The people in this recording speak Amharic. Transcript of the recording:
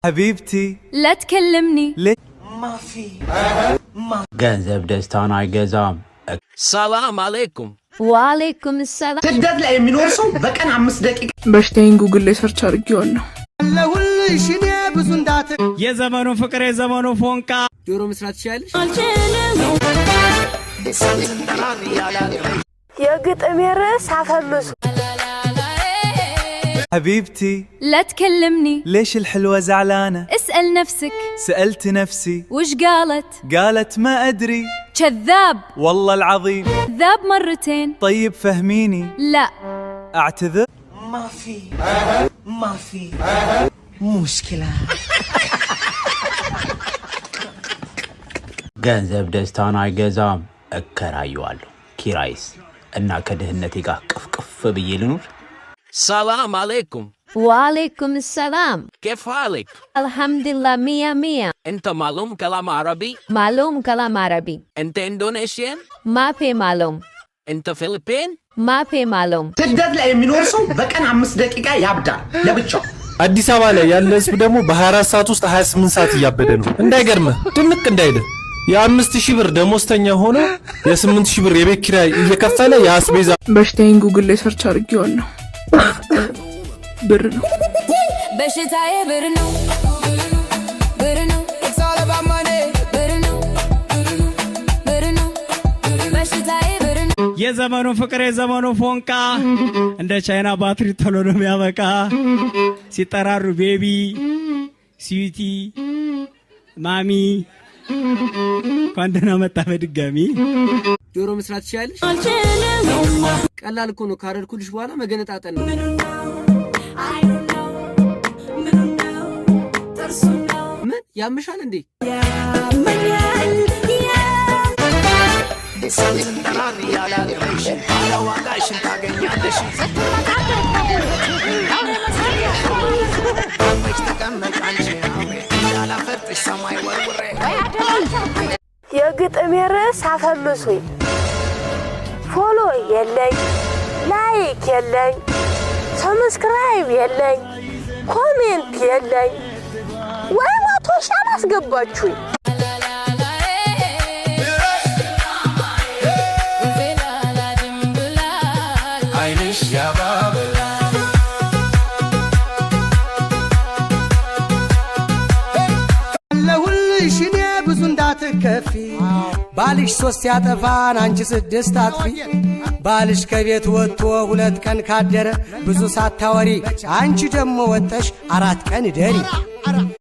حبيبتي لا تكلمني ليه ما في ገንዘብ ደስታን አይገዛም ሰላም አለይኩም وعليكم السلام ስደት ላይ የሚኖር ሰው በቀን 5 ደቂቃ በሽታዬን ጉግል ላይ ሰርች አድርጌዋለሁ ለሁልሽ እኔ ብዙ እንዳት የዘመኑ ፍቅር የዘመኑ ፎንቃ ዶሮ መስራት ይችላልሽ የግጥም ርዕስ አፈምሱ حبيبتي لا تكلمني ليش الحلوة زعلانة اسأل نفسك سألت نفسي وش قالت قالت ما أدري كذاب والله العظيم ذاب مرتين طيب فهميني لا أعتذر ما في مشكلة ገንዘብ ደስታን አይገዛም እከራየዋለሁ ኪራይስ እና ከድህነቴ ጋር ቅፍቅፍ ብዬ ልኑር ሰላም አለይኩም وعليكم السلام كيف حالك الحمد لله مية مية انت معلوم كلام عربي معلوم كلام عربي انت اندونيسيان ما في معلوم انت فلبين ما في معلوم ስደት ላይ የሚኖር ሰው በቀን 5 ደቂቃ ያብዳል ለብቻው አዲስ አበባ ላይ ያለ ህዝብ ደግሞ በ24 ሰዓት ውስጥ 28 ሰዓት እያበደ ነው እንዳይገርምህ ድንቅ እንዳይልህ የ5000 ብር ደሞዝተኛ ሆኖ የ8000 ብር የቤት ኪራይ እየከፈለ ያስቤዛ በሽታዬን ጉግል ላይ ሰርች አድርጌዋለሁ ብር ነው በሽታዬ ብር ነው ብር ነው It's all about money ብር ነው ብር ነው በሽታዬ ብር ነው የዘመኑ ፍቅር የዘመኑ ፎንቃ እንደ ቻይና ባትሪ ቶሎ ነው የሚያበቃ ሲጠራሩ ቤቢ ስዊቲ ማሚ ኳንደና መጣ በድጋሚ ዶሮ መስራት ይችላልሽ ቀላል እኮ ነው ካረልኩልሽ በኋላ መገነጣጠል ነው ምን ያምሻል እንዴ የግጥም ርዕስ አፈምሱኝ ፎሎ የለኝ ላይክ የለኝ ሰብስክራይብ የለኝ ኮሜንት የለኝ ወይ መቶ ሺህ አስገባችሁኝ አይንሽ ያባበላ ለሁልሽ እኔ ብዙ እንዳትከፊ ባልሽ 3 ያጠፋን አንቺ 6 አጥፊ ባልሽ ከቤት ወጥቶ 2 ቀን ካደረ ብዙ ሳታወሪ አንቺ ደሞ ወጥተሽ 4 ቀን ደሪ